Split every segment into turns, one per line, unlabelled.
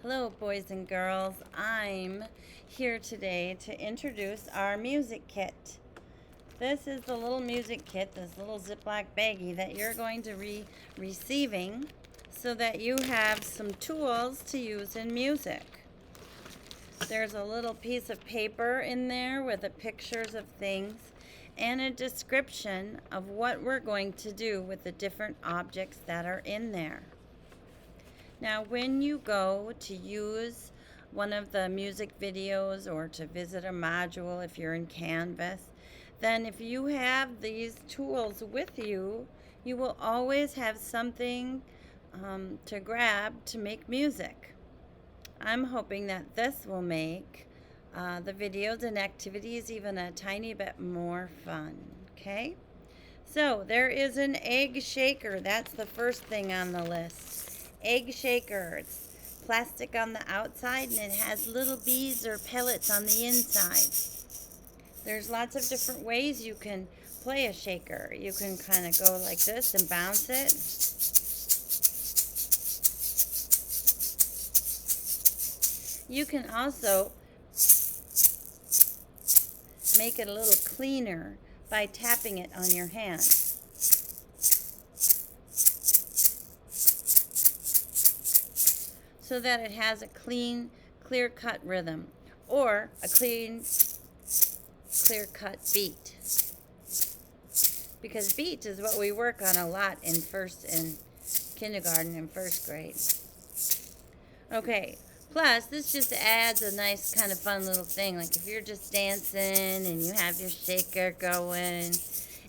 Hello, boys and girls. I'm here today to introduce our music kit. This is the little music kit, this little Ziploc baggie that you're going to be receiving so that you have some tools to use in music. There's a little piece of paper in there with the pictures of things and a description of what we're going to do with the different objects that are in there. Now, when you go to use one of the music videos or to visit a module if you're in Canvas, then if you have these tools with you, you will always have something to grab to make music. I'm hoping that this will make the videos and activities even a tiny bit more fun, okay? So there is an egg shaker. That's the first thing on the list. Egg shaker. It's plastic on the outside and it has little beads or pellets on the inside. There's lots of different ways you can play a shaker. You can kind of go like this and bounce it. You can also make it a little cleaner by tapping it on your hand. So that it has a clean, clear-cut rhythm or a clean, clear-cut beat. Because beat is what we work on a lot in kindergarten and first grade. Okay, plus this just adds a nice kind of fun little thing. Like if you're just dancing and you have your shaker going,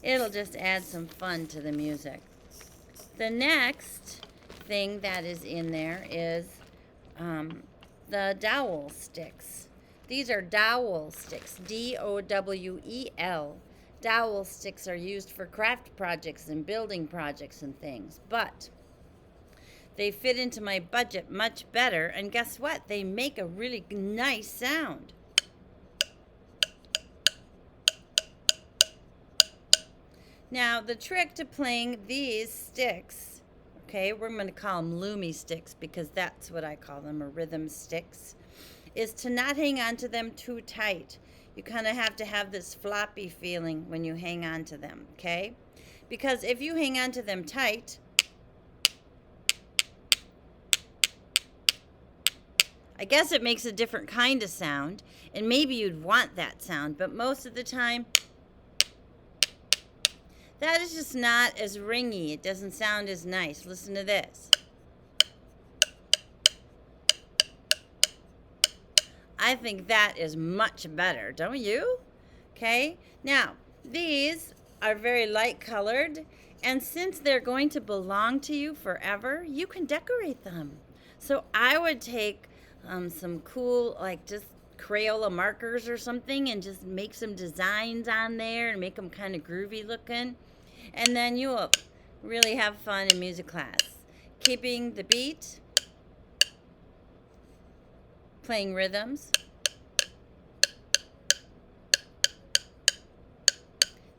it'll just add some fun to the music. The next thing that is in there is the dowel sticks. These are dowel sticks, D-O-W-E-L. Dowel sticks are used for craft projects and building projects and things, but they fit into my budget much better, and guess what? They make a really nice sound. Now, the trick to playing these sticks, okay, we're going to call them Loomy sticks because that's what I call them, or rhythm sticks, is to not hang on to them too tight. You kind of have to have this floppy feeling when you hang on to them, okay? Because if you hang on to them tight, I guess it makes a different kind of sound, and maybe you'd want that sound, but most of the time, that is just not as ringy. It doesn't sound as nice. Listen to this. I think that is much better, don't you? Okay, now these are very light colored, and since they're going to belong to you forever, you can decorate them. So I would take some cool, like just Crayola markers or something and just make some designs on there and make them kind of groovy looking. And then you will really have fun in music class. Keeping the beat, playing rhythms.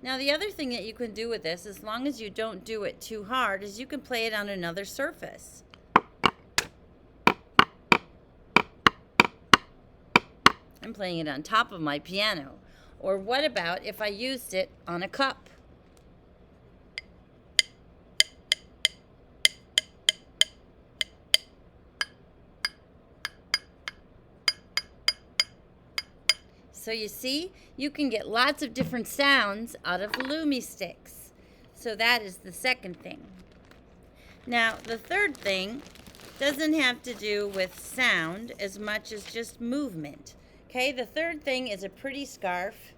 Now the other thing that you can do with this, as long as you don't do it too hard, is you can play it on another surface. I'm playing it on top of my piano. Or what about if I used it on a cup? So you see, you can get lots of different sounds out of Loomy sticks. So that is the second thing. Now, the third thing doesn't have to do with sound as much as just movement. Okay, the third thing is a pretty scarf.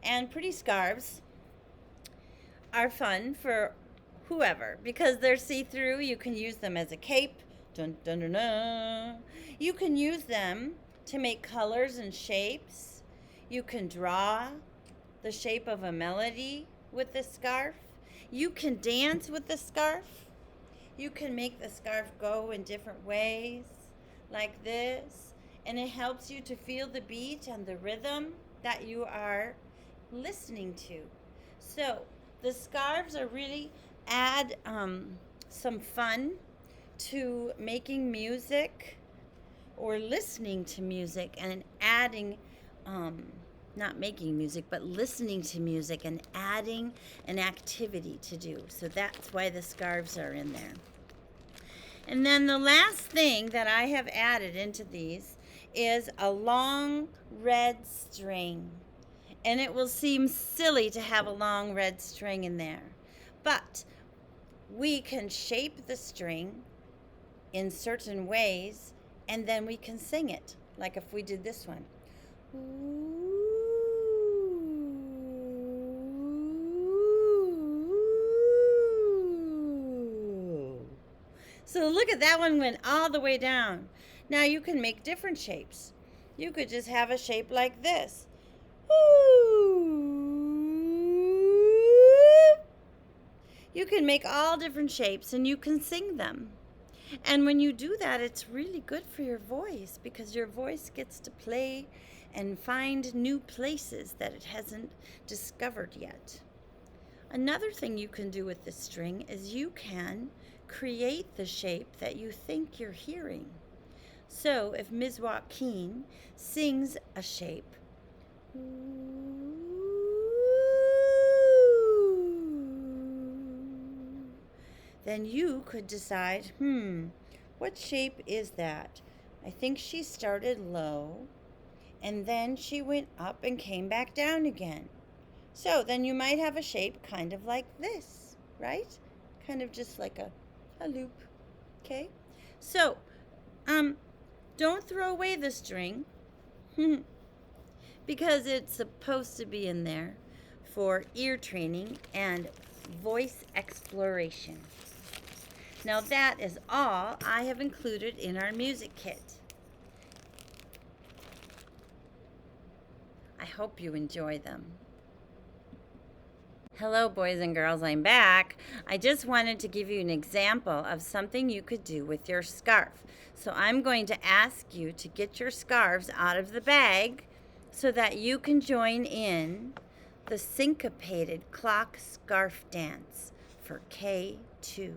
And pretty scarves are fun for whoever because they're see-through. You can use them as a cape. Dun, dun, dun, dun. You can use them to make colors and shapes. You can draw the shape of a melody with the scarf. You can dance with the scarf. You can make the scarf go in different ways, like this. And it helps you to feel the beat and the rhythm that you are listening to. So the scarves are really add some fun to making music or listening to music and adding, not making music, but listening to music and adding an activity to do. So that's why the scarves are in there. And then the last thing that I have added into these is a long red string. And it will seem silly to have a long red string in there. But we can shape the string in certain ways, and then we can sing it, like if we did this one. So look at that one, went all the way down. Now you can make different shapes. You could just have a shape like this. You can make all different shapes and you can sing them. And when you do that, it's really good for your voice because your voice gets to play and find new places that it hasn't discovered yet. Another thing you can do with the string is you can create the shape that you think you're hearing. So if Ms. Joaquin sings a shape, then you could decide, what shape is that? I think she started low and then she went up and came back down again. So then you might have a shape kind of like this, right? Kind of just like a loop, okay? So, don't throw away the string because it's supposed to be in there for ear training and voice exploration. Now that is all I have included in our music kit. I hope you enjoy them. Hello boys and girls, I'm back. I just wanted to give you an example of something you could do with your scarf. So I'm going to ask you to get your scarves out of the bag so that you can join in the syncopated clock scarf dance for K-2.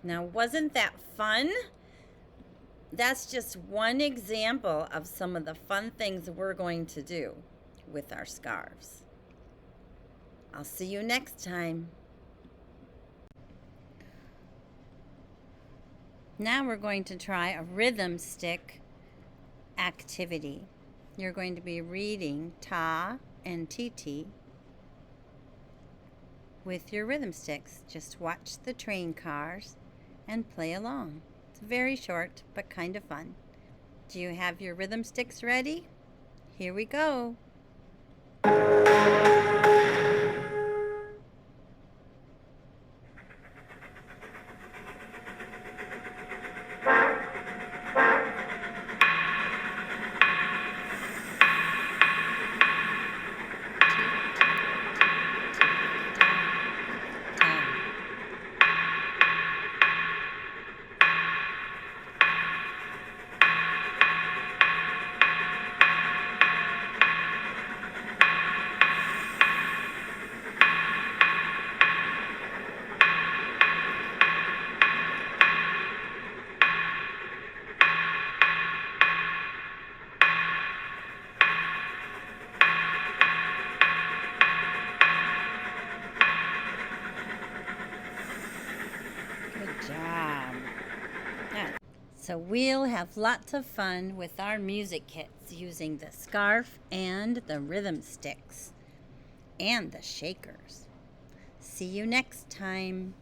Now, wasn't that fun? That's just one example of some of the fun things we're going to do with our scarves. I'll see you next time. Now we're going to try a rhythm stick activity. You're going to be reading ta and titi with your rhythm sticks. Just watch the train cars and play along. It's very short but kind of fun. Do you have your rhythm sticks ready? Here we go. Good job. So we'll have lots of fun with our music kits using the scarf and the rhythm sticks and the shakers. See you next time.